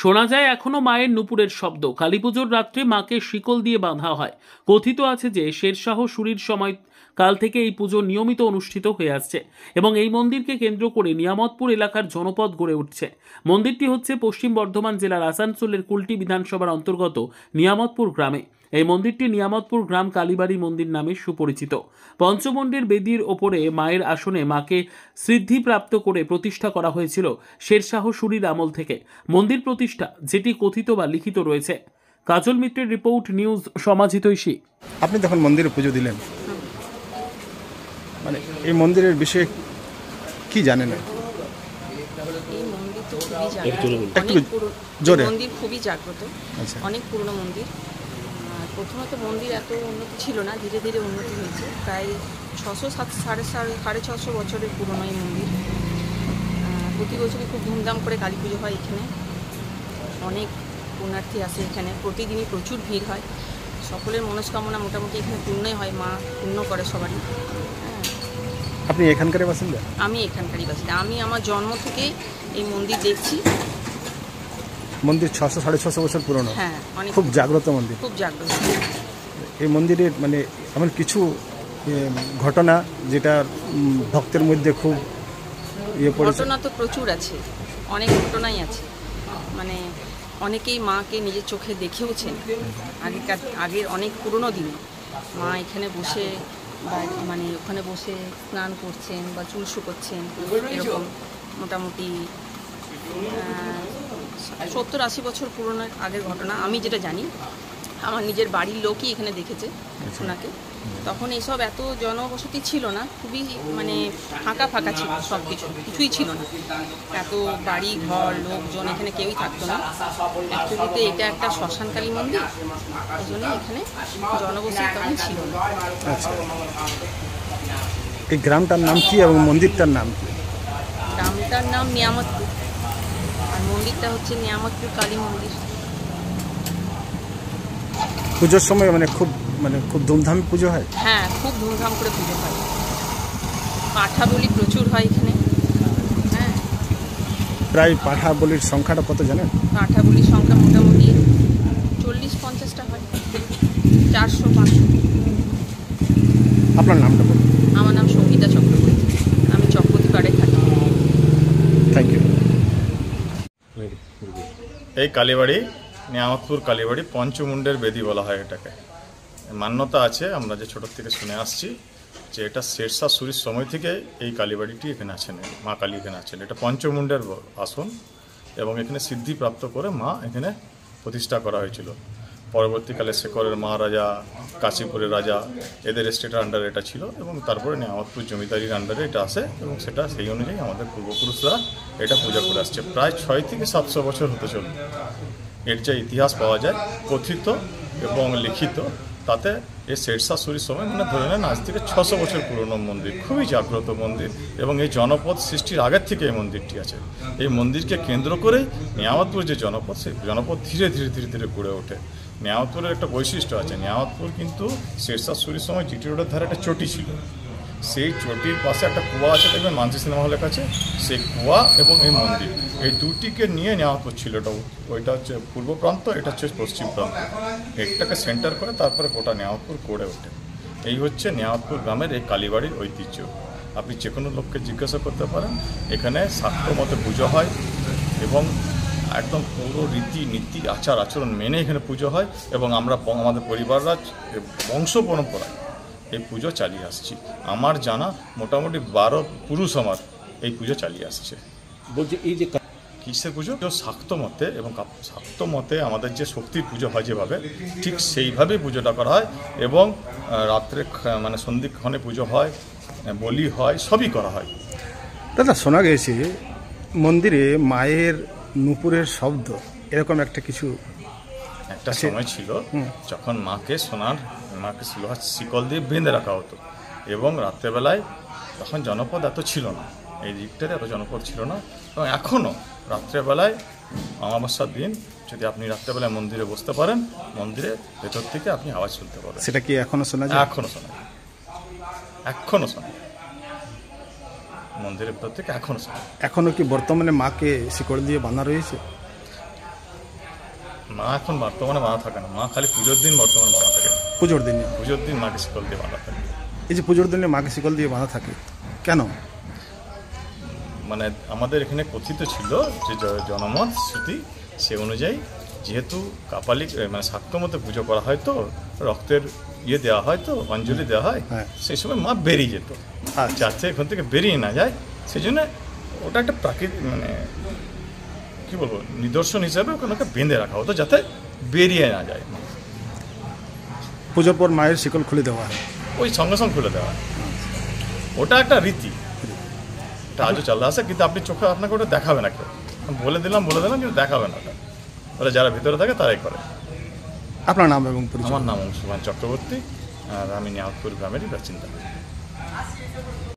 শোনা যায় এখনো মায়ের নুপুরের শব্দ। কালীপুজোর রাত্রে মাকে শিকল দিয়ে বাঁধা হয়। কথিত আছে যে শেরশাহ সুরির সময় কাল থেকে এই পুজো নিয়মিত অনুষ্ঠিত হয়ে আসছে এবং এই মন্দিরকে কেন্দ্র করে নিয়ামতপুর এলাকার জনপদ গড়ে উঠছে। মন্দিরটি হচ্ছে পশ্চিম বর্ধমান জেলার আসানসোলের কুলটি বিধানসভার অন্তর্গত নিয়ামতপুর গ্রামে। এই মন্দিরটি নিয়ামতপুর গ্রাম কালীবাড়ি মন্দির নামে সুপরিচিত। পঞ্চমন্ডির বেদির ওপরে মায়ের আসনে মাকে সিদ্ধিপ্রাপ্ত করে প্রতিষ্ঠা করা হয়েছিল শেরশাহ সুরির আমল থেকে। মন্দির প্রতিষ্ঠা যেটি কথিত বা লিখিত রয়েছে। কাজল মিত্রের রিপোর্ট, নিউজ সমাজহিতৈষী। আপনি যখন মন্দিরে পুজো দিলেন, মানে এই মন্দিরের বিষয়ে কি জানেন? এই মন্দির তো খুবই জাগ্রত, একটু জোরে। মন্দির খুবই জাগ্রত, অনেক পুরনো মন্দির। প্রথমত মন্দির এত উন্নতি ছিল না, ধীরে ধীরে উন্নতি হয়েছে। প্রায় 600-650 বছরের পুরনো এই মন্দির। প্রতি বছরই খুব ধুমধাম করে কালী পুজো হয় এখানে। অনেক পুণ্যার্থী আসে এখানে, প্রতিদিনই প্রচুর ভিড় হয়। সকলের মনস্কামনা মোটামুটি এখানে পূর্ণই হয়, মা পূর্ণ করে সবারই। আপনি এখানকারই বাসিন্দা? আমি এখানকারই বাসিন্দা। আমি আমার জন্ম থেকেই এই মন্দির দেখছি। মন্দির 600-650 বছর পুরনো। হ্যাঁ, খুব জাগ্রত মন্দির। খুব জাগ্রত। এই মন্দিরের মানে এমন কিছু ঘটনা যেটা ভক্তের মধ্যে খুব ঘটনা তো প্রচুর আছে, অনেক ঘটনাই আছে। মানে অনেকেই মাকে নিজের চোখে দেখেওছেন। আগের অনেক পুরনো দিনে মা এখানে বসে মানে ওখানে বসে স্নান করছেন বা চুল শুকোচ্ছেন, এরকম মোটামুটি 70-80 বছর পুরনো আগের ঘটনা। আমি যেটা জানি, আমার নিজের বাড়ির লোকই এখানে দেখেছে ওনাকে। তখন এইসব এত জনবসতি ছিল না, খুবই মানে ফাঁকা ফাঁকা ছিল, সব কিছুই ছিল না। এত বাড়ি ঘর লোকজন এখানে কেউই থাকতো না। অ্যাকচুয়ালিতে এটা একটা শ্মশানকালী মন্দির, এই জন্য এখানে জনবসতি তখন ছিল না। এই গ্রামটার নাম কি এবং মন্দিরটার নাম কি? গ্রামটার নাম নিয়ামতপুর আর মন্দিরটা হচ্ছে নিয়ামতপুর কালী মন্দির। পুজোর সময় মানে খুব ধুমধামে পুজো হয়? হ্যাঁ, খুব ধুমধাম করে পুজো হয়। পাঠা বলি প্রচুর হয় এখানে। হ্যাঁ, প্রায় পাঠা বলির সংখ্যাটা কত জানেন? পাঠা বলির সংখ্যা মোটামুটি 40-50টা হয়, 400-500। আপনার নামটা বলুন। আমার নাম সঙ্গীতা চক্রবর্তী, আমি চক্রবর্তী পাড়ায় থাকি। Thank you. এই কালীবাড়ি নিয়ামতপুর কালীবাড়ি পঞ্চমুণ্ডের বেদি বলা হয় এটাকে। মান্যতা আছে, আমরা যে ছোটোর থেকে শুনে আসছি যে এটা শেরশাহ সুরির সময় থেকে এই কালীবাড়িটি এখানে আছেন, মা কালী এখানে আছেন। এটা পঞ্চমুণ্ডের আসন এবং এখানে সিদ্ধিপ্রাপ্ত করে মা এখানে প্রতিষ্ঠা করা হয়েছিল। পরবর্তীকালে শেখরের মহারাজা, কাশীপুরের রাজা, এদের স্টেটের আন্ডারে এটা ছিল এবং তারপরে নিয়ামতপুর জমিদারির আন্ডারে এটা আসে এবং সেটা সেই অনুযায়ী আমাদের পূর্বপুরুষরা এটা পূজা করে আসছে। প্রায় 600-700 বছর হতে চলবে। এর যে ইতিহাস পাওয়া যায় কথিত এবং লিখিত, তাতে এই শেরশাহ সুরির সময় মানে ধরে নেন আজ থেকে 600 বছর পুরনো মন্দির, খুবই জাগ্রত মন্দির এবং এই জনপদ সৃষ্টির আগের থেকে এই মন্দিরটি আছে। এই মন্দিরকে কেন্দ্র করেই নিয়ামতপুর যে জনপদ, সেই জনপদ ধীরে ধীরে ধীরে ধীরে গড়ে ওঠে। নিয়ামতপুরের একটা বৈশিষ্ট্য আছে, নিয়ামতপুর কিন্তু শেরশাহ সুরির সময় জিটি রোডের ধারে একটা চটি ছিল। সেই চটির পাশে একটা কুয়া আছে, দেখবেন মানসি সিনেমা হলের কাছে। সেই কুয়া এবং এই মন্দির, এই দুটিকে নিয়ে নিয়ামতপুর ছিল। ওইটা হচ্ছে পূর্ব প্রান্ত, এটা হচ্ছে পশ্চিম প্রান্ত। এটাকে সেন্টার করে তারপরে গোটা নিয়ামতপুর গড়ে ওঠে। এই হচ্ছে নিয়ামতপুর গ্রামের এই কালীবাড়ির ঐতিহ্য। আপনি যে কোনো লোককে জিজ্ঞাসা করতে পারেন। এখানে শাক্ত মতে পুজো হয় এবং একদম পুরো রীতি নীতি আচার আচরণ মেনে এখানে পুজো হয় এবং আমরা আমাদের পরিবাররা বংশ পরম্পরায় এই পুজো চালিয়ে আসছি। আমার জানা মোটামুটি 12 পুরুষ আমার এই পুজো চালিয়ে আসছে। বলছি এই যে কিসের পুজো? শাক্ত মতে এবং শাক্ত মতে আমাদের যে শক্তির পুজো হয় যেভাবে, ঠিক সেইভাবেই পুজোটা করা হয় এবং রাত্রে মানে সন্ধিক্ষণে পুজো হয়, বলি হয়, সবই করা হয়। দাদা, শোনা গেছে মন্দিরে মায়ের নুপুরের শব্দ, এরকম একটা কিছু একটা সময় ছিল যখন মাকে লোহার শিকল দিয়ে বেঁধে রাখা হতো এবং রাত্রেবেলায় তখন জনপদ এত ছিল না, এই দিকটাতে এত জনপদ ছিল না। এবং এখনও রাত্রেবেলায় অমাবস্যার দিন যদি আপনি রাত্রেবেলায় মন্দিরে বসতে পারেন, মন্দিরের ভেতর থেকে আপনি আওয়াজ শুনতে পাবেন। সেটা কি এখনো শোনা যায়? এখনো শোনা মন্দিরের ভেতর থেকে এখনো শোনা। এখনো কি বর্তমানে মাকে শিকড় দিয়ে বাঁধা রয়েছে? মা এখন বর্তমানে বাঁধা থাকে না, মা খালি পুজোর দিন বর্তমানে বাঁধা থাকে। পুজোর দিনে? পুজোর দিন মাকে শিকল দিয়ে বাঁধা থাকে। এই যে পুজোর দিনে মাকে শিকল দিয়ে বাঁধা থাকে কেন? মানে আমাদের এখানে কথিত ছিল যে জনমত শ্রুতি সে অনুযায়ী, যেহেতু কাপালিক মানে শাক্ত মতে পুজো করা হয়, তো রক্তের ইয়ে দেওয়া হয়, তো অঞ্জলি দেওয়া হয়, হ্যাঁ। সেই সময় মা বেরিয়ে যেত। আচ্ছা। যাতে এখান থেকে বেরিয়ে না যায়, সেই জন্য ওটা একটা প্রাকৃতিক মানে কি বলবো নিদর্শন হিসাবে ওখানে বেঁধে রাখা হতো যাতে বেরিয়ে না যায়। পুজোর পর মায়ের শিকল খুলে দেওয়া হয়? ওই সঙ্গে সঙ্গে খুলে দেওয়া হয়, ওটা একটা রীতি, এটা আজও চালা আসে, কিন্তু আপনি চোখে আপনাকে ওটা দেখাবে না কেউ। বলে দিলাম কিন্তু দেখাবে না ওটা, ওরা যারা ভিতরে থাকে তারাই করে। আপনার নাম এবং পরিচয়? আমার নাম অংশুমান চক্রবর্তী, আর আমি নিয়ামতপুর গ্রামেরই বাসিন্দা।